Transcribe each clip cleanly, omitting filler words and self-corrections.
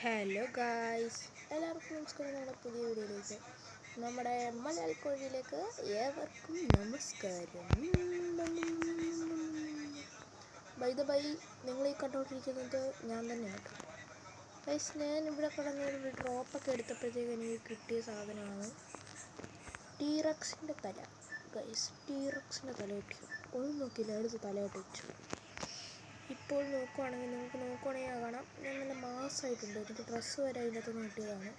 Hello guys, എല്ലാവർക്കും നമസ്കാരം. നമ്മുടെ പുതിയ വീഡിയോയിലേക്ക്, നമ്മുടെ മലയാളിക്കോഴിയിലേക്ക് ഏവർക്കും നമസ്കാരം. ബൈ നിങ്ങൾ ഈ കണ്ടുകൊണ്ടിരിക്കുന്നത് ഞാൻ തന്നെയാണ് ഗൈസ്. ഞാൻ ഇവിടെ കടന്നൊരു ഡ്രോപ്പൊക്കെ എടുത്തപ്പോഴത്തേക്ക് എനിക്ക് കിട്ടിയ സാധനമാണ് ടീറക്സിൻ്റെ തല. ഗൈസ്, ടീറക്സിൻ്റെ തല കിട്ടി. ഒന്നും നോക്കിയില്ല, അടുത്ത് തലയായിട്ട് വെച്ചു. ഇപ്പോൾ നിങ്ങൾക്ക് കാണാം, ഞാൻ നല്ല മാസമായിട്ടുണ്ട്. എനിക്ക് ഡ്രസ്സ് വരെ അതിനകത്ത് കിട്ടിയതാണ്.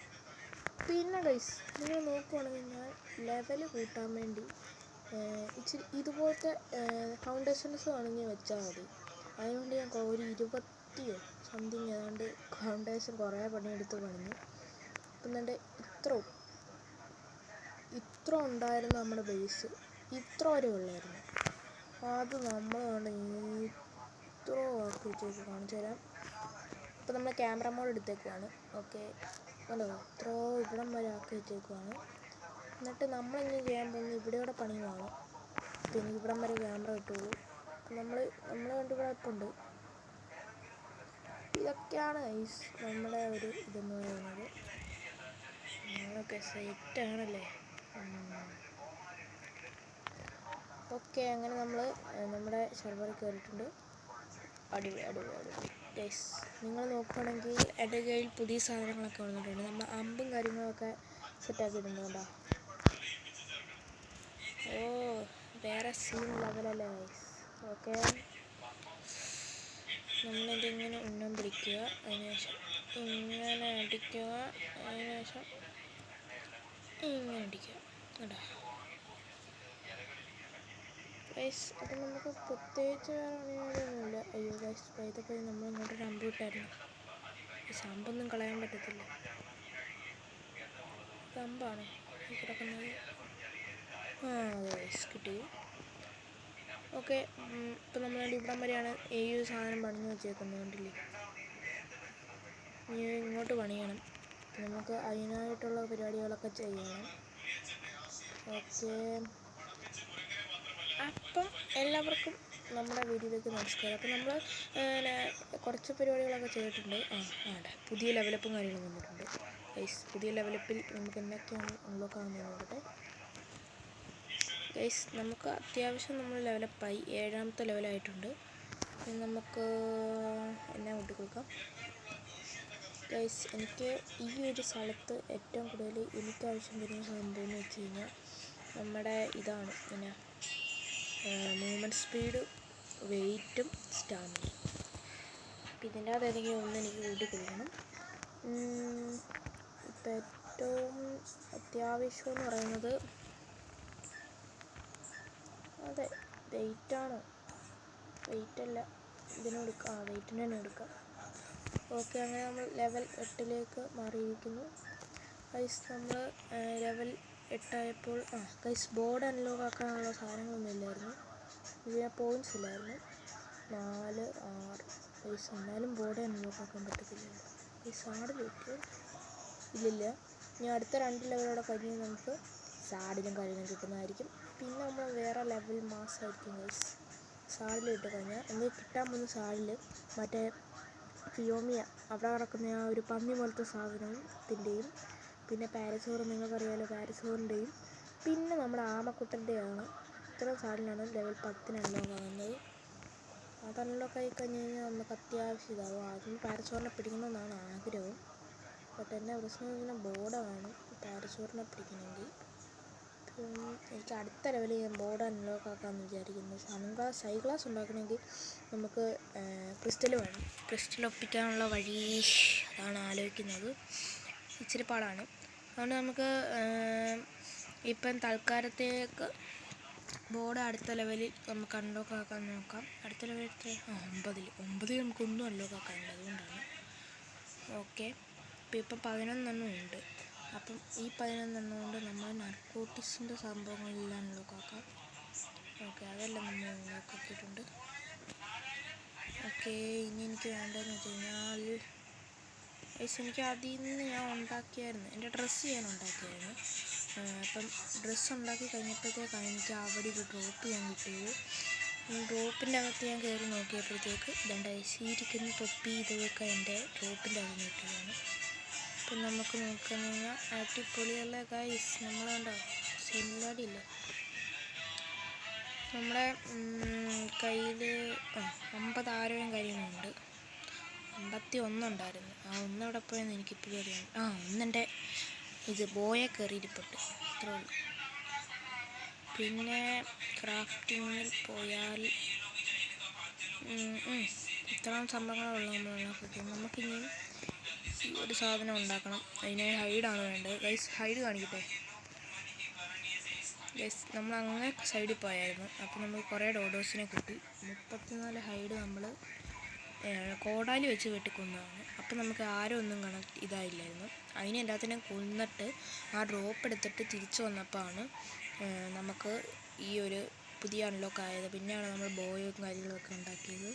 പിന്നെ ഗൈസ്, നിങ്ങൾ നോക്കുവാണെങ്കിൽ ഞാൻ ലെവൽ കൂട്ടാൻ വേണ്ടി ഇച്ചിരി ഇതുപോലത്തെ ഫൗണ്ടേഷൻസ് വേണമെങ്കിൽ വെച്ചാൽ മതി. അതിനുവേണ്ടി ഞാൻ ഒരു 20 സംതിങ് ഏതാണ്ട് ഫൗണ്ടേഷൻ കുറേ പണിയെടുത്ത് പണിഞ്ഞു. അപ്പം എന്നിട്ട് ഇത്ര ഉണ്ടായിരുന്നു നമ്മുടെ ബേസ്. ഇത്ര വരെ ഉള്ളായിരുന്നു. അത് നമ്മൾ ഇത്ര ആക്കി വെച്ചേക്ക് കാണിച്ചു തരാം. അപ്പോൾ നമ്മൾ ക്യാമറ മോഡ് എടുത്തേക്കുവാണ്. ഓക്കെ, അല്ലോ ഇത്ര ഇവിടം വരെ ആക്കി വെച്ചേക്കുവാണ്. എന്നിട്ട് നമ്മളിങ്ങനെ ചെയ്യാൻ പോകുന്നത് ഇവിടെയോടെ പണിയുവാണ്. പിന്നെ ഇവിടം വരെ ക്യാമറ കിട്ടുള്ളൂ. നമ്മൾ കണ്ട് ഇവിടെ ഇപ്പം ഉണ്ട്. ഇതൊക്കെയാണ് ഗൈസ് നമ്മുടെ ഒരു ഇതെന്ന് പറയുന്നത്. നമ്മളൊക്കെ സെറ്റാണല്ലേ. ഓക്കെ, അങ്ങനെ നമ്മൾ നമ്മുടെ സെർവറിൽ കയറിയിട്ടുണ്ട്. അടിപൊളി ഗൈസ്. നിങ്ങൾ നോക്കുകയാണെങ്കിൽ എൻ്റെ കയ്യിൽ പുതിയ സാധനങ്ങളൊക്കെ വന്നിട്ടുണ്ട്. നമ്മൾ അമ്പും കാര്യങ്ങളൊക്കെ സെറ്റാക്കിയിട്ടുണ്ട് കേട്ടോ. ഓ, വേറെ സീൻ ലെവലല്ലേ ഗൈസ്. ഓക്കെ, നമ്മളിതിങ്ങനെ ഉന്നം പിടിക്കുക, അതിനുശേഷം ഇങ്ങനെ അടിക്കുക, അതിനുശേഷം ഇങ്ങനെ അടിക്കുക കേട്ടോ ഗൈസ്. അപ്പം നമുക്ക് പ്രത്യേകിച്ച് വേറെ പണിയൊന്നുമില്ല. അയ്യോ ഗൈസ്, പോയതപ്പോൾ നമ്മൾ ഇങ്ങോട്ടൊരു അമ്പ് വിട്ടായിരുന്നു. ഈ അമ്പൊന്നും കളയാൻ പറ്റത്തില്ല. അമ്പാണ് കിടക്കുന്നത്. ഗൈസ് കിട്ടി. ഓക്കെ, ഇപ്പം നമ്മൾ ഇവിടം വരെയാണ് ഈ ഒരു സാധനം പണിഞ്ഞു വെച്ചേക്കുന്നത്. കണ്ടില്ലേ, ഇനി ഇങ്ങോട്ട് പണിയണം. നമുക്ക് അതിനായിട്ടുള്ള പരിപാടികളൊക്കെ ചെയ്യണം. ഓക്കെ, അപ്പം എല്ലാവർക്കും നമ്മുടെ വീഡിയോയിലേക്ക് നമസ്കാരം. അപ്പം നമ്മൾ കുറച്ച് പരിപാടികളൊക്കെ ചെയ്തിട്ടുണ്ട്. പുതിയ ലെവലപ്പും കാര്യങ്ങളും വന്നിട്ടുണ്ട് ഗൈസ്. പുതിയ ലെവലപ്പിൽ നമുക്ക് എന്തൊക്കെയാണ് അൺലോക്ക് ആവുന്നത് നോക്കട്ടെ ഗൈസ്. നമുക്ക് അത്യാവശ്യം നമ്മൾ ലെവലപ്പായി 7ാമത്തെ ലെവലായിട്ടുണ്ട്. നമുക്ക് എന്നെ കൂട്ടിക്കൊടുക്കാം ഗൈസ്. എനിക്ക് ഈ ഒരു സ്ഥലത്ത് ഏറ്റവും കൂടുതൽ എനിക്കാവശ്യം വരുന്ന സംഭവം എന്ന് വെച്ച് കഴിഞ്ഞാൽ നമ്മുടെ ഇതാണ് പിന്നെ മൂവ്മെൻറ്റ് സ്പീഡ്, വെയിറ്റും സ്റ്റാമിനയും. അപ്പം ഇതിൻ്റെ അത് ഏതെങ്കിലും ഒന്ന് എനിക്ക് കൂട്ടിക്കൊടുക്കണം. ഇപ്പം ഏറ്റവും അത്യാവശ്യം എന്ന് പറയുന്നത് അതെ വെയിറ്റാണ്. വെയിറ്റല്ല, ഇതിനെടുക്കാം. വെയിറ്റിന് തന്നെ എടുക്കാം. ഓക്കെ, അങ്ങനെ നമ്മൾ ലെവൽ 8ലേക്ക് മാറിയിരിക്കുന്നു ഗൈസ്. നമ്മൾ ലെവൽ 8 ആയപ്പോൾ ഗൈസ് ബോർഡ് അൺലോക്ക് ആക്കാനുള്ള സാധനങ്ങളൊന്നും ഇല്ലായിരുന്നു. ഇതിന് പോയിൻറ്റ്സ് ഇല്ലായിരുന്നു. 4, 6 ഗൈസ്. എന്നാലും ബോർഡ് അൺലോക്ക് ആക്കാൻ പറ്റത്തില്ല ഗൈസ്. 6 കിട്ടിയോ ഇല്ലില്ല. ഇനി അടുത്ത 2 ലെവലോടെ കഴിഞ്ഞ് നമുക്ക് സാഡിലും കാര്യങ്ങളും കിട്ടുന്നതായിരിക്കും. പിന്നെ നമ്മൾ വേറെ ലെവൽ മാസമായിരിക്കും ഗൈസ്. സാഡിൽ ഇട്ട് കഴിഞ്ഞാൽ നമുക്ക് കിട്ടാൻ പോകുന്ന സാഡിൽ മറ്റേ ഫിയോമിയ അവിടെ കിടക്കുന്ന ആ ഒരു പന്നി പോലത്തെ സാധനത്തിൻ്റെയും പിന്നെ പാരസോർ, നിങ്ങൾക്കറിയാമല്ലോ പാരസോറിൻ്റെയും, പിന്നെ നമ്മുടെ ആമക്കുട്ടൻ്റെയാണ്. ഇത്രയും സാധനമാണ് ലെവൽ 10 അൺലോക്ക് ആകുന്നത്. അത് അൺലോക്ക് ആയി കഴിഞ്ഞ് കഴിഞ്ഞാൽ നമുക്ക് അത്യാവശ്യം ഇതാവും. ആദ്യം പാരസോറിനെ പിടിക്കണമെന്നാണ് ആഗ്രഹം. ബട്ട് എൻ്റെ പ്രശ്നം ഇങ്ങനെ ബോർഡാണ് പാരസോറിനെ പിടിക്കണമെങ്കിൽ. എനിക്ക് അടുത്ത ലെവലിൽ ഞാൻ ബോർഡ് അൺലോക്ക് ആക്കാമെന്ന് വിചാരിക്കുന്നു. സൈഗ്ലാസ് ഉണ്ടാക്കണമെങ്കിൽ നമുക്ക് ക്രിസ്റ്റൽ വേണം. ക്രിസ്റ്റൽ ഒപ്പിക്കാനുള്ള വഴി അതാണ് ആലോചിക്കുന്നത്. ഇച്ചിരി പാടാണ്. അതുകൊണ്ട് നമുക്ക് ഇപ്പം തൽക്കാലത്തേക്ക് ബോർഡ് അടുത്ത ലെവലിൽ നമുക്ക് അൺലോക്ക് ആക്കാൻ നോക്കാം. അടുത്ത ലെവലിൽ 9 നമുക്കൊന്നും അൺലോക്ക് ആക്കാനില്ല, അതുകൊണ്ടാണ്. ഓക്കെ, ഇപ്പം 11 ഉണ്ട്. അപ്പം ഈ 11 കൊണ്ട് നമ്മൾ നർക്കോട്ടിക്സിൻ്റെ സംഭവങ്ങളെല്ലാം അൺലോക്ക് ആക്കാം. ഓക്കെ, അതെല്ലാം നമ്മൾ അൺലോക്ക് ആക്കിയിട്ടുണ്ട്. ഓക്കെ, ഇനി എനിക്ക് വേണ്ടതെന്ന് വെച്ച് കഴിഞ്ഞാൽ എനിക്ക് അതിൽ നിന്ന് ഞാൻ ഉണ്ടാക്കിയായിരുന്നു, എൻ്റെ ഡ്രസ്സ് ഞാൻ ഉണ്ടാക്കിയായിരുന്നു. അപ്പം ഡ്രസ്സ് ഉണ്ടാക്കി കഴിഞ്ഞപ്പോഴത്തേക്കാണ് എനിക്ക് അവിടെ ഒരു ഡ്രോപ്പ് ചെയ്യാൻ കിട്ടിയത്. ഡ്രോപ്പിൻ്റെ അകത്ത് ഞാൻ കയറി നോക്കിയപ്പോഴത്തേക്ക് ഇതുണ്ട് ശീരിക്കുന്ന തൊപ്പി ഇതൊക്കെ എൻ്റെ ഡ്രോപ്പിൻ്റെ അകത്ത് നിൽക്കുകയാണ്. അപ്പം നമുക്ക് നോക്കുകയെന്ന് കഴിഞ്ഞാൽ അടിപൊളിയുള്ള ഗൈസ് നമ്മൾ കണ്ടോ സില്ലാടിയില്ലേ നമ്മുടെ കയ്യിൽ 50 ആരോയും കാര്യങ്ങളുണ്ട്. 51 ഉണ്ടായിരുന്നു. ആ ഒന്നെവിടെ പോയെന്ന് എനിക്കിപ്പോഴും അറിയാം. ഒന്നെൻ്റെ ഇത് ബോയെ കയറിയിരിപ്പുണ്ട്. അത്രേ ഉള്ളൂ. പിന്നെ ക്രാഫ്റ്റിങ്ങിൽ പോയാൽ ഇത്രയും സംഭവങ്ങളുള്ള നമ്മൾ നമുക്കിനി ഈ ഒരു സാധനം ഉണ്ടാക്കണം. അതിന് ഹൈഡാണ് വേണ്ടത്. ഗൈസ് ഹൈഡ് കാണിക്കട്ടെ. ഗൈസ് നമ്മൾ അങ്ങനെ സൈഡിൽ പോയായിരുന്നു. അപ്പോൾ നമ്മൾ കുറേ ഡോഡോസിനെ കിട്ടി. 34 ഹൈഡ് നമ്മൾ കോടാലി വെച്ച് വെട്ടിക്കൊന്നതാണ്. അപ്പോൾ നമുക്ക് ആരും ഒന്നും ഇതായില്ലായിരുന്നു. അതിനെ എല്ലാത്തിനും കൊന്നിട്ട് ആ ഡ്രോപ്പ് എടുത്തിട്ട് തിരിച്ചു വന്നപ്പോഴാണ് നമുക്ക് ഈ ഒരു പുതിയ അൺലോക്ക് ആയത്. പിന്നെയാണ് നമ്മൾ ബോയും കാര്യങ്ങളൊക്കെ ഉണ്ടാക്കിയത്.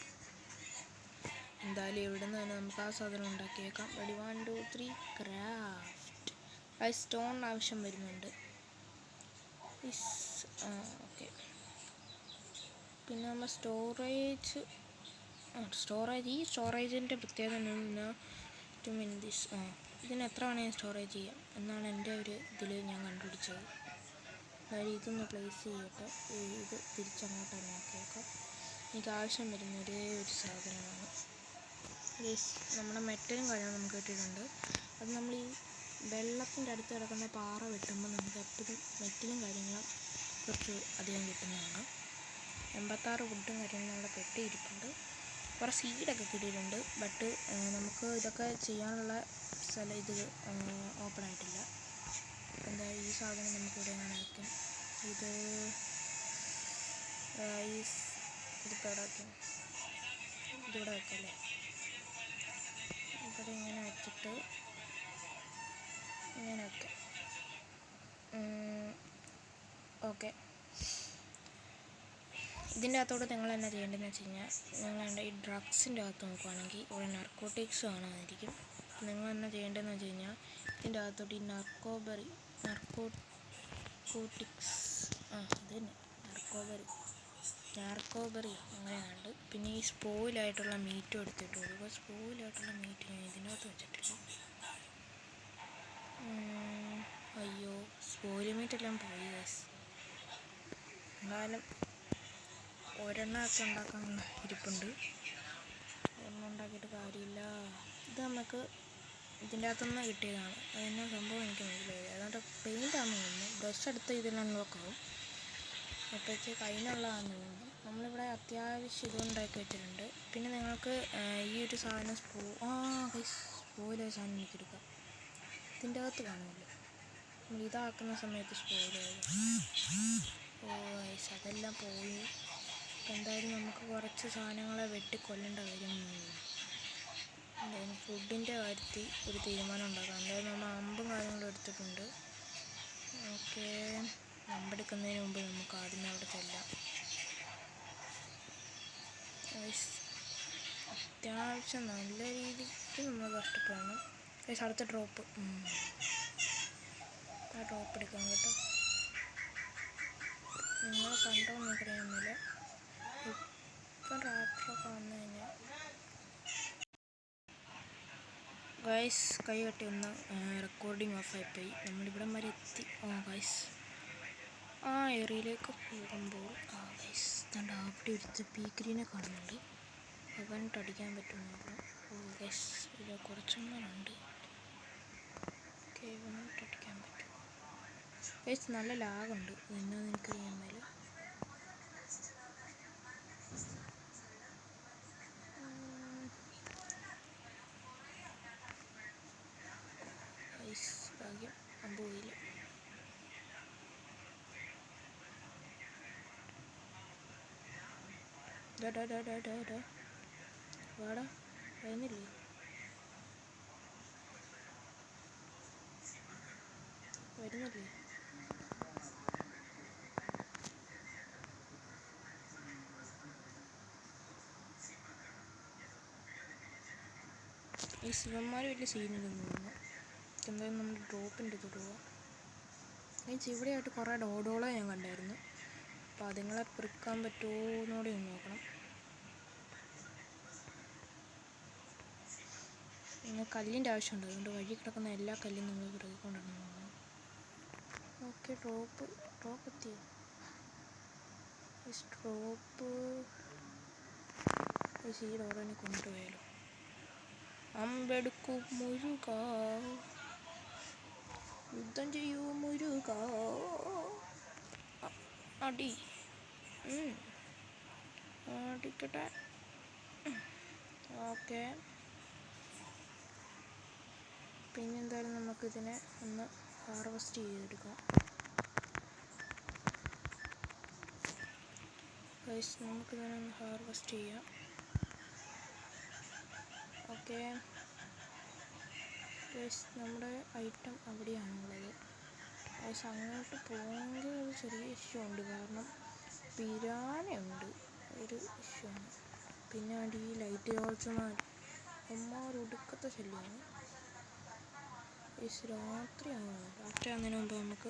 എന്തായാലും ഇവിടെ നിന്ന് തന്നെ നമുക്ക് ആ സാധനം ഉണ്ടാക്കിയേക്കാം. Ready 1 2 3 craft. ആ സ്റ്റോൺ ആവശ്യം വരുന്നുണ്ട്. ഓക്കെ. പിന്നെ നമ്മൾ ഈ സ്റ്റോറേജിൻ്റെ പ്രത്യേകത ഇതിന് എത്ര വേണമെങ്കിൽ സ്റ്റോറേജ് ചെയ്യാം എന്നാണ് എൻ്റെ ഒരു ഇതിൽ ഞാൻ കണ്ടുപിടിച്ചത്. അതായത് ഇതൊന്ന് പ്ലേസ് ചെയ്യട്ടെ. ഇത് തിരിച്ചങ്ങോട്ട് തന്നെ ആക്കിയേക്കാം. എനിക്ക് ആവശ്യം വരുന്ന ഒരേ ഒരു സാധനമാണ്. നമ്മുടെ മെറ്റലും കാര്യങ്ങളും നമുക്ക് കിട്ടിയിട്ടുണ്ട്. അത് നമ്മൾ ഈ വെള്ളത്തിൻ്റെ അടുത്ത് കിടക്കുന്ന പാറ വെട്ടുമ്പോൾ നമുക്ക് എപ്പോഴും മെറ്റലും കാര്യങ്ങളും കുറച്ച് അധികം കിട്ടുന്നതാണ്. 86 വുഡും കാര്യങ്ങളും അവിടെ പെട്ടിയിരിപ്പുണ്ട്. കുറേ സീഡൊക്കെ കിട്ടിയിട്ടുണ്ട്. ബട്ട് നമുക്ക് ഇതൊക്കെ ചെയ്യാനുള്ള സ്ഥലം ഇത് ഓപ്പൺ ആയിട്ടില്ല. എന്താ ഈ സാധനം നമുക്കിവിടെ എങ്ങനെ വയ്ക്കാം? ഇതിപ്പോൾ എവിടെ വയ്ക്കാം? ഇതിവിടെ വയ്ക്കല്ലേ? ഇവിടെ ഇങ്ങനെ വെച്ചിട്ട് ഇങ്ങനെ വയ്ക്കാം. ഓക്കെ. ഇതിൻ്റെ അകത്തോട്ട് നിങ്ങൾ എന്നാ ചെയ്യേണ്ടതെന്ന് വെച്ച് കഴിഞ്ഞാൽ നിങ്ങളെൻ്റെ ഈ ഡ്രഗ്സിൻ്റെ അകത്ത് നോക്കുകയാണെങ്കിൽ ഇവിടെ നർക്കോട്ടിക്സ് കാണാതിരിക്കും. നിങ്ങൾ എന്നാ ചെയ്യേണ്ടതെന്ന് വെച്ച് കഴിഞ്ഞാൽ ഇതിൻ്റെ അകത്തോട്ട് ഈ നർക്കോട്ടിക്സ് അത് തന്നെ നാർക്കോബറി അങ്ങനെയാണ്ട്. പിന്നെ ഈ സ്പോയിലായിട്ടുള്ള മീറ്റും എടുത്തിട്ടുള്ളൂ. സ്പോയിലായിട്ടുള്ള മീറ്റ് ഞാൻ ഇതിനകത്ത് വെച്ചിട്ടില്ല. അയ്യോ സ്പോയിൽ മീറ്റെല്ലാം പോയി ഗൈസ്. എന്നാലും ഒരെണ്ണമൊക്കെ ഉണ്ടാക്കാൻ ഇരിപ്പുണ്ട്. ഒരെണ്ണം ഉണ്ടാക്കിയിട്ട് കാര്യമില്ല. ഇത് നമുക്ക് ഇതിൻ്റെ അകത്തുനിന്ന് കിട്ടിയതാണ്. അതിൻ്റെ സംഭവം എനിക്ക് മനസ്സിലായി. അതുകൊണ്ട് പെയിൻ്റാണെന്ന് തോന്നുന്നു. ബ്രഷ് എടുത്ത് ഇതിലെല്ലാം നോക്കാവും. അപ്പോഴത്തേക്ക് അതിനുള്ളതാണെന്ന് തോന്നുന്നു. നമ്മളിവിടെ അത്യാവശ്യം ഇതുകൊണ്ടാക്കി വെച്ചിട്ടുണ്ട്. പിന്നെ നിങ്ങൾക്ക് ഈ ഒരു സാധനം സ്പോയിലെ സാധനം എനിക്കെടുക്കാം. ഇതിൻ്റെ അകത്ത് കാണുമല്ലോ. നമ്മൾ ഇതാക്കുന്ന സമയത്ത് സ്പോയിലായത്. അതെല്ലാം പോയി. എന്തായാലും നമുക്ക് കുറച്ച് സാധനങ്ങളെ വെട്ടിക്കൊല്ലേണ്ട വരും. എന്തായാലും ഫുഡിൻ്റെ കാര്യത്തിൽ ഒരു തീരുമാനം ഉണ്ടാക്കാം. എന്തായാലും നമ്മൾ അമ്പും കാര്യങ്ങളും എടുത്തിട്ടുണ്ട്. ഓക്കെ. അമ്പെടുക്കുന്നതിന് മുമ്പ് നമുക്ക് ആദ്യം അവിടെ ചെല്ലാം. അത്യാവശ്യം നല്ല രീതിക്ക് നമ്മൾ കഷ്ടപ്പെടണം. അടുത്ത ഡ്രോപ്പ് ആ ഡ്രോപ്പ് എടുക്കാം കേട്ടോ. നിങ്ങൾ കണ്ടോ എനിക്കറിയാമെന്നില്ല. ഇപ്പം ട്രാക്ടറൊക്കെ വന്നു കഴിഞ്ഞാൽ ഗൈസ് കൈ കട്ടി ഒന്ന് റെക്കോർഡിങ് ഓഫായിപ്പോയി. നമ്മളിവിടം വരെ എത്തി. ഗൈസ് ആ ഏരിയയിലേക്ക് പോകുമ്പോൾ ഗൈസ് തൻ്റെ അവിടെ എടുത്ത് പീക്രീനെ കാണുന്നുണ്ട്. അവനിട്ട് അടിക്കാൻ പറ്റുമെന്ന്. ഗൈസ് ഇത് കുറച്ചെണ്ണുണ്ട്. ഓക്കെ അവനിട്ട് അടിക്കാൻ പറ്റും. ഗൈസ് നല്ല ലാഗുണ്ട്. എന്നാന്ന് എനിക്കറിയാൻ മേല. ഗൈസ് ഭാഗ്യം അമ്പൂയില്ല. വാടാ വരുന്നില്ലേ? വരുന്നില്ലേ? ഈ ശിവന്മാർ വലിയ സീനില്ലെന്ന് തോന്നുന്നു. എന്തായാലും നമ്മൾ ഡ്രോപ്പിൻ്റെ ഇത് പോവാം. ഇവിടെയായിട്ട് കുറേ ഡോഡോളെ ഞാൻ കണ്ടായിരുന്നു. അപ്പോൾ അതുങ്ങളെ പെറുക്കാൻ പറ്റുമോ എന്നൂടെ ഒന്ന് നോക്കണം. പിന്നെ കല്ലിൻ്റെ ആവശ്യമുണ്ട്, അതുകൊണ്ട് വഴി കിടക്കുന്ന എല്ലാ കല്ലും നമ്മൾ പെറുകിക്കൊണ്ടിരുന്നു. ഓക്കെ, ഡ്രോപ്പ് എത്തിയോ? ഡ്രോപ്പ് ഈ ഡോറിനെ കൊണ്ടുപോയാലോ? അമ്പെടുക്കൂ മുരുക, യുദ്ധം ചെയ്യൂ മുരുക, അടി അടിക്കട്ടെ. ഓക്കെ, പിന്നെന്തായാലും നമുക്കിതിനെ ഒന്ന് ഹാർവെസ്റ്റ് ചെയ്തെടുക്കാം. നമുക്കിതിനെ ഒന്ന് ഹാർവെസ്റ്റ് ചെയ്യാം. ഓക്കെ, നമ്മുടെ ഐറ്റം അവിടെയാണുള്ളത്. അങ്ങോട്ട് പോകണമെങ്കിൽ ഒരു ചെറിയ ഇഷ്യൂ ഉണ്ട്, കാരണം പിരാനയുണ്ട്, ഒരു ഇഷ്യൂ ആണ്. പിന്നെ ഈ ലൈറ്റ് ഹോൾസുമാർ ഒടുക്കത്തെ ശല്യമാണ്. രാത്രി ആകുന്നതിന് മുമ്പ് നമുക്ക്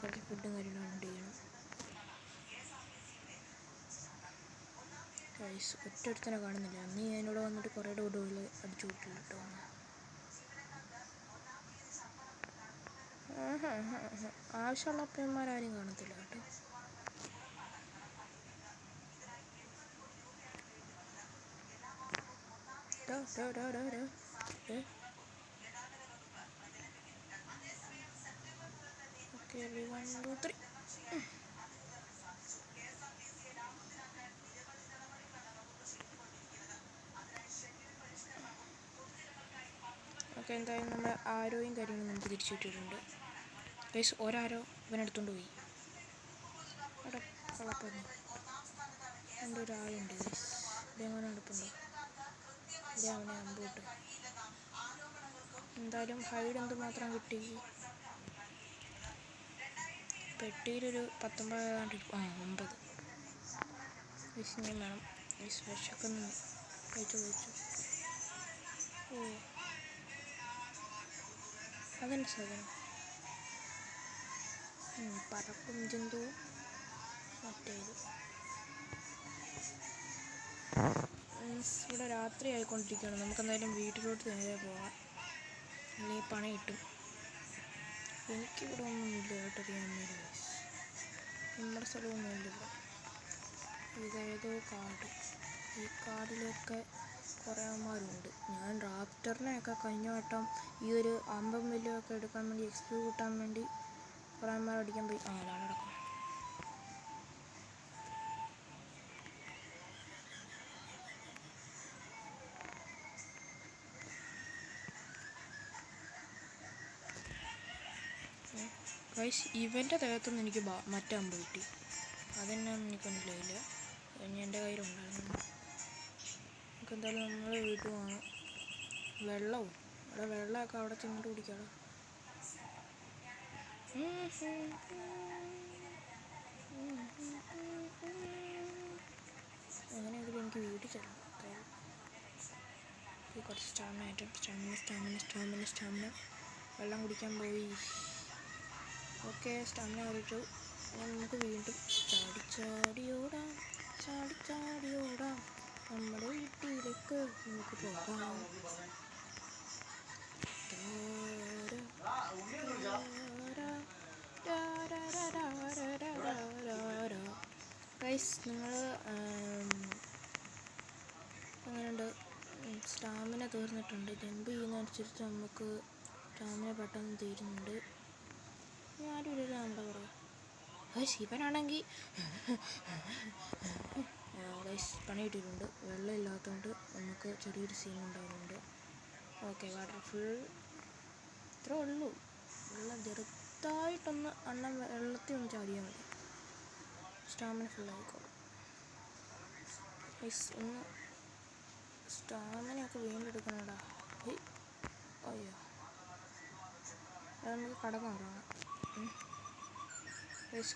കുറച്ച് ഫുഡും കാര്യങ്ങളും ഉണ്ട് ചെയ്യണം. ഒറ്റൊരുത്തനെ കാണുന്നില്ല. അന്ന് ഞാനിവിടെ വന്നിട്ട് കുറേ ഡോഡുകൾ അടിച്ചു വിട്ടില്ല കേട്ടോ. ആവശ്യമുള്ള അപ്പന്മാരാരും കാണത്തില്ല കേട്ടോ. ഓക്കെ, 1 2 3. ഓക്കെ, എന്തായാലും നമ്മൾ ആരോയും കാര്യങ്ങളും നമുക്ക് തിരിച്ചു കിട്ടിയിട്ടുണ്ട്. ഒരാരോ ഇവനെടുത്തോണ്ട് പോയി. അവിടെ കളപ്പന്നു എൻ്റെ ഒരാളുണ്ട്. ഇവിടെ എങ്ങനെ അടുപ്പുണ്ടോ? ഇവിടെ അവനെ അമ്പോട്ട്. എന്തായാലും ഹൈഡ് എന്തുമാത്രം കിട്ടി? പെട്ടിയിലൊരു 19 9. വിസ്മയം വേണം. വിശക്കുന്നു. കഴിച്ചു. ഓ, അതെന്ത് സാധനം? പറക്കും ജന്തുവും മറ്റേത്. ഇവിടെ രാത്രി ആയിക്കൊണ്ടിരിക്കുകയാണ്. നമുക്കെന്തായാലും വീട്ടിലോട്ട് നേരെ പോകാം, അല്ലെങ്കിൽ പണി കിട്ടും. എനിക്കിവിടെ ഒന്നുമില്ല കേട്ടോ. നമ്മുടെ സ്ഥലമൊന്നുമില്ല ഇവിടെ. ഇതേതോ കാട്. ഈ കാടിലൊക്കെ കുറേ അമ്മമാരുണ്ട്. ഞാൻ റാപ്റ്ററിനെയൊക്കെ കഴിഞ്ഞ വട്ടം ഈ ഒരു അമ്പം വില്ലൊക്കെ എടുക്കാൻ വേണ്ടി എക്സ്പി കൂട്ടാൻ വേണ്ടി കുറേ അമ്മമാർ അടിക്കാൻ പോയി. അതാണ് നടക്കും. ഇവൻ്റെ ദേഹത്തുനിന്ന് എനിക്ക് മറ്റേ അമ്പ് കിട്ടി. അതെന്നാന്ന് എനിക്ക് മനസ്സിലായില്ല. എൻ്റെ കയ്യിലുണ്ടായിരുന്നു. നമുക്കെന്തായാലും നമ്മൾ വീട്ടിൽ പോകണം. വെള്ളവും അവിടെ വെള്ളമൊക്കെ അവിടെ ചെന്നിട്ട് കുടിക്കണം. അങ്ങനെയെങ്കിലും എനിക്ക് വീട്ടിൽ ചെല്ലണം. കുറച്ച് സ്റ്റാമിന വെള്ളം കുടിക്കാൻ പോയി. ഓക്കെ, സ്റ്റാമിന കറിയിട്ടു. നമുക്ക് വീണ്ടും ചാടിച്ചാടിയോടാം നമ്മുടെ വീട്ടിലേക്ക് നമുക്ക് പോകാം. നിങ്ങൾ അങ്ങനെയുണ്ട്. സ്റ്റാമിന തീർന്നിട്ടുണ്ട്. ജമ്പ് ചെയ്യുന്നതനുസരിച്ച് നമുക്ക് സ്റ്റാമിന പെട്ടെന്ന് തീരുന്നുണ്ട്. ആരും ഇല്ല നമ്മുടെ കുറവ്. ശിവനാണെങ്കിൽ പണി കിട്ടിയിട്ടുണ്ട്. വെള്ളം ഇല്ലാത്തതുകൊണ്ട് നമുക്ക് ചെറിയൊരു സീൻ ഉണ്ടാകുന്നുണ്ട്. Okay, water full. ഇത്രേ ഉള്ളൂ. വെള്ളം ചെറുതായിട്ടൊന്ന് വെള്ളത്തിൽ ഒന്ന് ചാടിയാൽ മതി. സ്റ്റാമിന ഫുള്ളായിക്കോളും. ഒന്ന് സ്റ്റാമിനയൊക്കെ വീണ്ടെടുക്കണടാ. അയ്യോ, നമുക്ക് കടന്നുറങ്ങാം.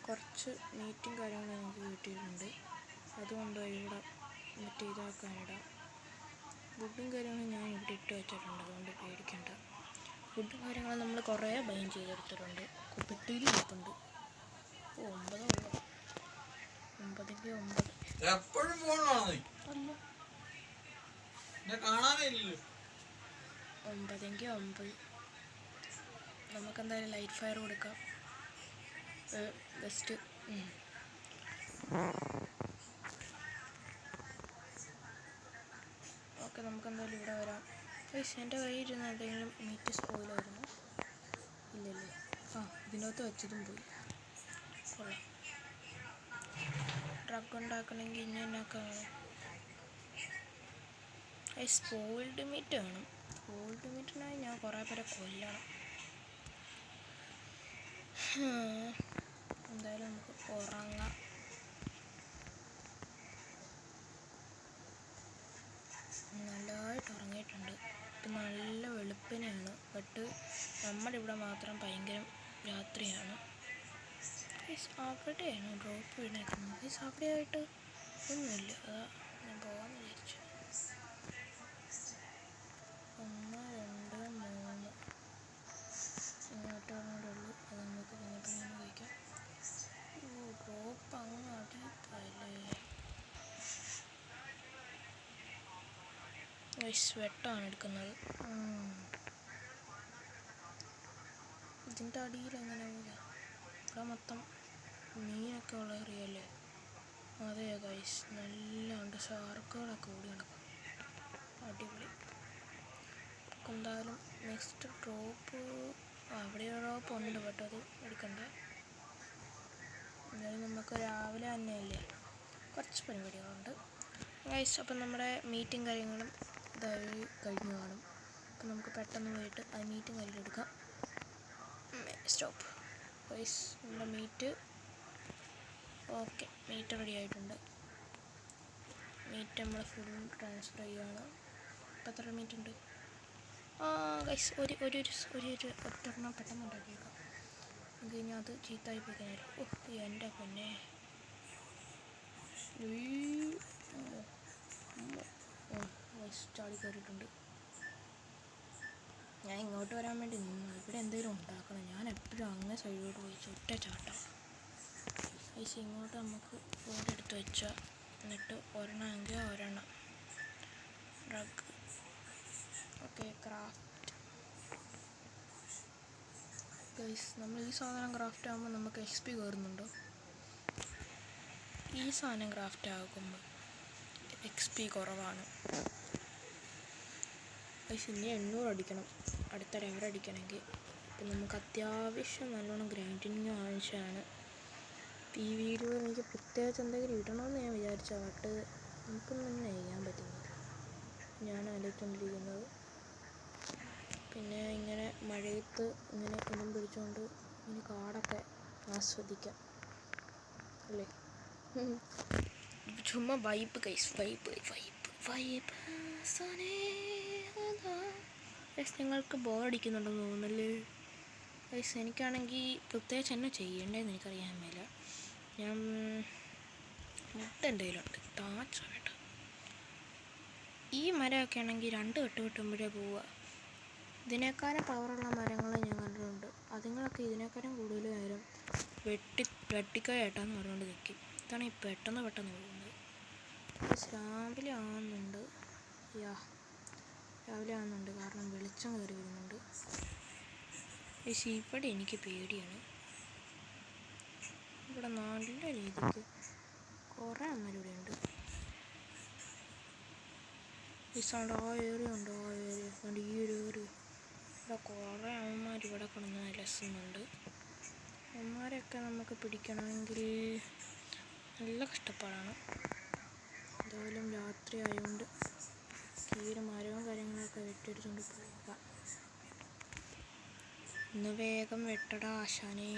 കുറച്ച് മീറ്റും കാര്യങ്ങളും എനിക്ക് കിട്ടിയിട്ടുണ്ട്. അതുകൊണ്ട് ഇവിടെ മറ്റേ ഇതാക്കാനിടാം. ഫുഡും കാര്യങ്ങളും ഞാൻ ഇവിടെ ഇട്ട് വെച്ചിട്ടുണ്ട്, അതുകൊണ്ട് പേടിക്കണ്ട. ഫുഡും കാര്യങ്ങളും നമ്മൾ കുറേ ബൈൻ ചെയ്തെടുത്തിട്ടുണ്ട്. പെട്ടിയിൽ ഇരിപ്പുണ്ട്. 9 ഉള്ളൂ. 9-9 എപ്പോഴും ഫോണിലാണോ നീ? അല്ല എന്നെ കാണാനേ ഇല്ലല്ലോ. 9-9 നമുക്കെന്തായാലും ലൈറ്റ് ഫയർ കൊടുക്കാം. ബെസ്റ്റ്. ഓക്കെ, നമുക്കെന്തായാലും ഇവിടെ വരാം. എൻ്റെ കയ്യിരുന്ന എന്തെങ്കിലും മീറ്റ് സ്പോയിലായിരുന്നു? ഇല്ലല്ലേ. ഇതിനകത്ത് വെച്ചതും പോയി. കൊള്ളാം. ഡ്രഗ് ഉണ്ടാക്കണമെങ്കിൽ ഇനി എന്നൊക്കെ വേണം? സ്പോയിൽഡ് മീറ്റ് വേണം. സ്പോയിൽഡ് മീറ്റിനായി ഞാൻ കുറേ പേരെ കൊല്ലണം. എന്തായാലും നമുക്ക് ഉറങ്ങാം. നല്ലതായിട്ട് ഉറങ്ങിയിട്ടുണ്ട്. ഇപ്പം നല്ല വെളുപ്പിനെയാണ്. ബട്ട് നമ്മുടെ ഇവിടെ മാത്രം ഭയങ്കര രാത്രിയാണ്. അവിടെയാണ് ഡ്രോപ്പ് വീണേക്കുന്നത്. അവിടെയായിട്ട് ഒന്നുമില്ല. അതാ ഞാൻ പോകാമെന്ന് വിചാരിച്ചു. 1, 2, 3 ഇങ്ങോട്ട് ഒരെണ്ണേ ഉള്ളൂ. അത് നമുക്ക് പിന്നെ കഴിക്കാം. ഡ്രോപ്പ് അങ്ങ് അടിപ്പല്ലേ. സ്വെട്ടാണ് എടുക്കുന്നത്. ഇതിൻ്റെ അടിയിൽ എങ്ങനെ പോവുക? ഇവിടെ മൊത്തം മീനൊക്കെ ഉള്ള അറിയാല്ലേ? അതെ ഗൈസ്, നല്ല ഉണ്ട്. ഷാർക്കുകളൊക്കെ ഓടി നടക്കും. അടിപൊളി. എന്തായാലും നെക്സ്റ്റ് ഡ്രോപ്പ് അവിടെ ഡ്രോപ്പ് ഉണ്ട്. ബട്ട് അത് എടുക്കണ്ട. എന്തായാലും നമുക്ക് രാവിലെ തന്നെയല്ലേ, കുറച്ച് പരിപാടികളുണ്ട് ഗൈസ്. അപ്പം നമ്മുടെ മീറ്റും കാര്യങ്ങളും ഇതായി കഴിഞ്ഞു കാണും. അപ്പം നമുക്ക് പെട്ടെന്ന് പോയിട്ട് ആ മീറ്റും കാര്യം എടുക്കാം. Stop guys. നമ്മുടെ മീറ്റ് ഓക്കെ, മീറ്റ് റെഡി ആയിട്ടുണ്ട്. മീറ്റ് നമ്മൾ ഫുൾ ട്രാൻസ്ഫർ ചെയ്യുകയാണ്. ഇപ്പം എത്ര മീറ്റ് ഉണ്ട്? ഗൈസ് ഒറ്റെണ്ണം പെട്ടെന്ന് ഉണ്ടാക്കിയേക്കാം. നമുക്ക് ഇനി അത് ചീത്തായി പോയി. എൻ്റെ പൊന്നെ, ചാടി കയറിയിട്ടുണ്ട്. ഞാൻ ഇങ്ങോട്ട് വരാൻ വേണ്ടി നിന്നു. ഇവിടെ എന്തെങ്കിലും ഉണ്ടാക്കണം. ഞാൻ എപ്പോഴും അങ്ങ് സൈഡിലോട്ട് പോയി ഒറ്റ ചാട്ടം. ഗൈസ്, ഇങ്ങോട്ട് നമുക്ക് ഫോട്ടോ എടുത്ത് വെച്ചാൽ എന്നിട്ട് ഒരെണ്ണമെങ്കിൽ ഒരെണ്ണം ഡ്രഗ്. Okay, craft. ഗൈസ്, നമ്മൾ ഈ സാധനം ക്രാഫ്റ്റ് ആകുമ്പോൾ നമുക്ക് XP കയറുന്നുണ്ടോ? ഈ സാധനം ക്രാഫ്റ്റ് ആകുമ്പോൾ XP കുറവാണ്. ഗൈസ്, ഇനി 800 അടിക്കണം അടുത്ത ലെവൽ അടിക്കണമെങ്കിൽ. അപ്പം നമുക്ക് അത്യാവശ്യം നല്ലോണം ഗ്രൈൻഡിങ് ആവശ്യമാണ്. ഈ വീഡിയോ എനിക്ക് പ്രത്യേകിച്ച് എന്തെങ്കിലും ഇടണമെന്ന് ഞാൻ വിചാരിച്ച, ബട്ട് നമുക്കൊന്നും ചെയ്യാൻ പറ്റുന്നില്ല. ഞാൻ ആലോചിച്ചുകൊണ്ടിരിക്കുന്നത് പിന്നെ ഇങ്ങനെ മഴയത്ത് ഇങ്ങനെ ഒന്നും പിടിച്ചുകൊണ്ട് ഇനി കാടൊക്കെ ആസ്വദിക്കാം അല്ലേ. ചുമ്മാ വൈബ് ഗൈസ്, വൈബ്. നിങ്ങൾക്ക് ബോറടിക്കുന്നുണ്ടെന്ന് തോന്നുന്നല്ലേ ഗൈസ്? എനിക്കാണെങ്കിൽ പ്രത്യേകിച്ച് എന്നെ ചെയ്യേണ്ടതെന്ന് എനിക്കറിയാൻ മേല. ഞാൻ മുട്ട എൻ്റെ കയ്യിലുണ്ട്. താച്ചായിട്ട് ഈ മരമൊക്കെ ആണെങ്കിൽ 2 വെട്ട് വെട്ടുമ്പോഴേ പോവുക. ഇതിനേക്കാളും പവറുള്ള മരങ്ങൾ ഞാൻ കണ്ടിട്ടുണ്ട്. അതുങ്ങളൊക്കെ ഇതിനേക്കാളും കൂടുതൽ നേരം വെട്ടിക്കായിട്ടാന്ന് പറഞ്ഞുകൊണ്ട് നിൽക്കും. ഇതാണ് ഈ പെട്ടെന്ന് പോകുന്നത്. രാവിലെ ആവുന്നുണ്ട്. കാരണം വെളിച്ചം കയറി വരുന്നുണ്ട്. ഇവിടെ എനിക്ക് പേടിയാണ്. ഇവിടെ നല്ല രീതിക്ക് കുറേ അമ്മൂടെ ഉണ്ട്. ഈ സൗണ്ട് ആ ഏരിയ ഉണ്ട്. ഈ ഒരു ഏരിയ ഇവിടെ കുറേ അമ്മമാർ ഇവിടെ കിടന്ന് ലസുന്നുണ്ട്. അമ്മമാരെയൊക്കെ നമുക്ക് പിടിക്കണമെങ്കിൽ നല്ല കഷ്ടപ്പാടാണ്. എന്തായാലും രാത്രി ആയതുകൊണ്ട് മരവും കാര്യങ്ങളൊക്കെ വെട്ടിയെടുത്തുകൊണ്ട് പോകാം. ഇന്ന് വേഗം വെട്ടടാ ആശാനേ.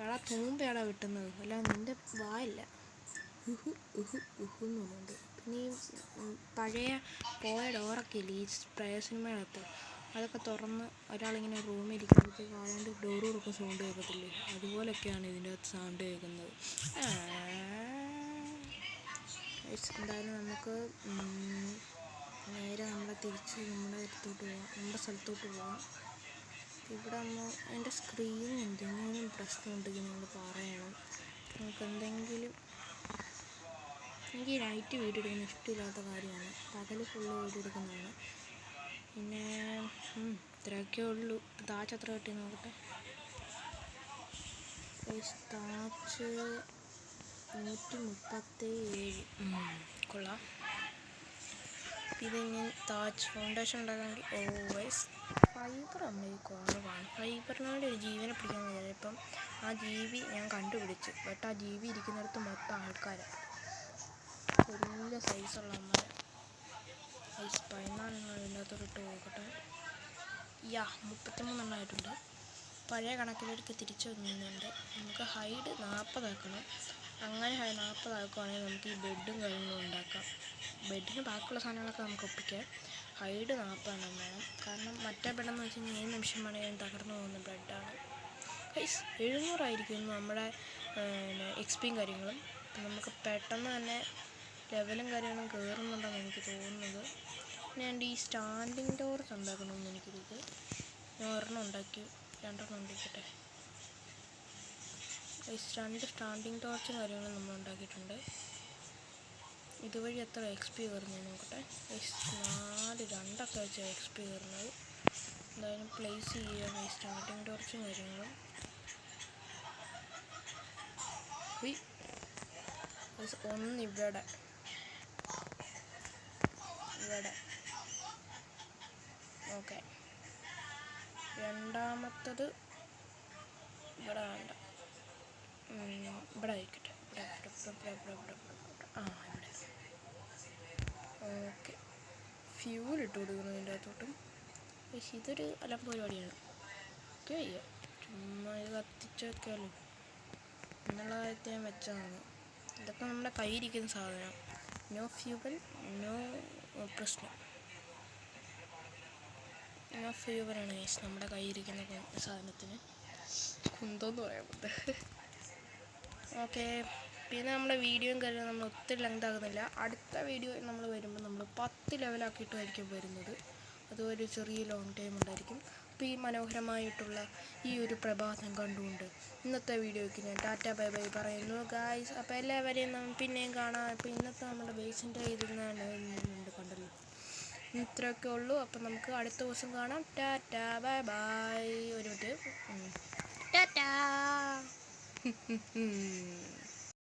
എടാ തൂമ്പയാടാ വെട്ടുന്നത്, അല്ല നിൻ്റെ വായില്ല. എന്നുണ്ട്. പിന്നെ ഈ പഴയ പോയ ഡോറൊക്കെ ഇല്ലേ ഈ പ്രയ സിനിമകളകത്ത്, അതൊക്കെ തുറന്ന് ഒരാളിങ്ങനെ റൂമിൽ ഇരിക്കുമ്പോഴത്തേക്ക് ആയതുകൊണ്ട് ഡോറുകളൊക്കെ സൗണ്ട് കേൾക്കത്തില്ലേ, അതുപോലൊക്കെയാണ് ഇതിൻ്റെ അകത്ത് സൗണ്ട് കേൾക്കുന്നത്. എന്തായാലും നമുക്ക് നേരെ തിരിച്ച് നമ്മുടെ സ്ഥലത്തോട്ട് പോകാം. ഇവിടെ ഒന്ന് എൻ്റെ സ്ക്രീൻ എന്തെങ്കിലും പ്രശ്നമുണ്ടെങ്കിൽ നിങ്ങൾ പറയണം. നമുക്ക് എന്തെങ്കിലും എനിക്ക് നൈറ്റ് വീഡിയോ എടുക്കുന്ന ഇഷ്ടമില്ലാത്ത കാര്യമാണ്. പകൽ ഫുള്ള് വീഡിയോ എടുക്കുന്നതാണ്. പിന്നെ ഇത്രയൊക്കെ ഉള്ളൂ. താച്ച് എത്ര കിട്ടി നോക്കട്ടെ. താച്ച് 137 കൊള്ളാം. ഇത് ഞാൻ താച്ച് ഫൗണ്ടേഷൻ ഉണ്ടാക്കണമെങ്കിൽ ഫൈബർ നമ്മൾ കുറവാണ്. ഫൈബറിനോട് ഒരു ജീവനെ പിടിക്കാൻ കയറിയപ്പം ആ ജീവി ഞാൻ കണ്ടുപിടിച്ചു. ബട്ട് ആ ജീവി ഇരിക്കുന്നിടത്ത് മൊത്തം ആൾക്കാരാണ്. വലിയ സൈസുള്ള അമ്മ 14 ഇതിനകത്തോട്ട് ഇട്ട് നോക്കട്ടെ. 33 എണ്ണമായിട്ടുണ്ട്. പഴയ കണക്കിലേക്ക് തിരിച്ചു വന്നിട്ടുണ്ട്. നമുക്ക് ഹൈഡ് 40 ആക്കണം. അങ്ങനെ 40 ആക്കുകയാണെങ്കിൽ നമുക്ക് ഈ ബെഡും കാര്യങ്ങളും ഉണ്ടാക്കാം. ബെഡിന് ബാക്കിയുള്ള സാധനങ്ങളൊക്കെ നമുക്ക് ഒപ്പിക്കാം. ഹൈഡ് 40 എണ്ണം വേണം. കാരണം മറ്റേ ബെഡെന്ന് വെച്ച് കഴിഞ്ഞാൽ 7 നിമിഷം വേണമെങ്കിലും തകർന്നു പോകുന്ന ബെഡാണ്. 700 ആയിരിക്കും നമ്മുടെ എക്സ്പിയും കാര്യങ്ങളും. നമുക്ക് പെട്ടെന്ന് തന്നെ ലെവലും കാര്യങ്ങളും കയറുന്നുണ്ടെന്ന് എനിക്ക് തോന്നുന്നത്. ഞാൻ ഈ സ്റ്റാൻഡിങ് ഡോർസ് ഉണ്ടാക്കണമെന്ന് എനിക്കിത്. ഞാൻ ഒരെണ്ണം ഉണ്ടാക്കി, 2 ഉണ്ടാക്കിട്ടെ. 2 സ്റ്റാൻഡിങ് ടോർച്ചും കാര്യങ്ങളും നമ്മൾ ഉണ്ടാക്കിയിട്ടുണ്ട്. ഇതുവഴി എത്ര XP കയറുന്നു നോക്കട്ടെ. 4 2 വെച്ചാൽ XP കയറുന്നത്. എന്തായാലും പ്ലേസ് ചെയ്യാം ഈ സ്റ്റാൻഡിങ് ടോർച്ചും കാര്യങ്ങളും. ഒന്ന് ഇവിടെ ഓക്കെ. രണ്ടാമത്തത് ഇവിടെ വേണ്ട, ഇവിടെ ആയിക്കട്ടെ. ഇവിടെ ഓക്കെ. ഫ്യൂൽ ഇട്ട് കൊടുക്കുന്നു ഇതിൻ്റെ അകത്തോട്ടും. പക്ഷേ ഇതൊരു അലമ്പ് പരിപാടിയാണ്. ഓക്കെ ചുമ്മാ ഇത് കത്തിച്ച് വെക്കാമല്ലോ എന്നുള്ള കാര്യത്തിൽ ഞാൻ വെച്ചതാണ്. ഇതൊക്കെ നമ്മുടെ കയ്യിരിക്കുന്ന സാധനം. നോ ഫ്യൂവൽ നോ പ്രശ്നം. നോ ഫ്യൂവലാണ് നമ്മുടെ കയ്യിരിക്കുന്ന സാധനത്തിന്. കുന്തോന്ന് പറയാൻ പറ്റും. ഓക്കെ. പിന്നെ നമ്മുടെ വീഡിയോയും കാര്യം നമ്മൾ ഒത്തിരി ലെങ്ത് ആകുന്നില്ല. അടുത്ത വീഡിയോ നമ്മൾ വരുമ്പോൾ നമ്മൾ 10 ലെവലാക്കിയിട്ടുമായിരിക്കും വരുന്നത്. അതൊരു ചെറിയ ലോങ് ടൈം ഉണ്ടായിരിക്കും. അപ്പോൾ ഈ മനോഹരമായിട്ടുള്ള ഈ ഒരു പ്രഭാതം കണ്ടുകൊണ്ട് ഇന്നത്തെ വീഡിയോയ്ക്ക് ഞാൻ ടാറ്റ ബൈ ബൈ പറയുന്നു ഗായ്സ്. അപ്പോൾ എല്ലാവരെയും പിന്നെയും കാണാം. അപ്പോൾ ഇന്നത്തെ നമ്മുടെ ബേസിൻ്റെ ഇതിന്നുണ്ട് കണ്ടല്ലോ. ഇത്രയൊക്കെ ഉള്ളൂ. അപ്പം നമുക്ക് അടുത്ത ദിവസം കാണാം. Tata bye bye. ഒരു മിനിറ്റ്. ടാറ്റാ.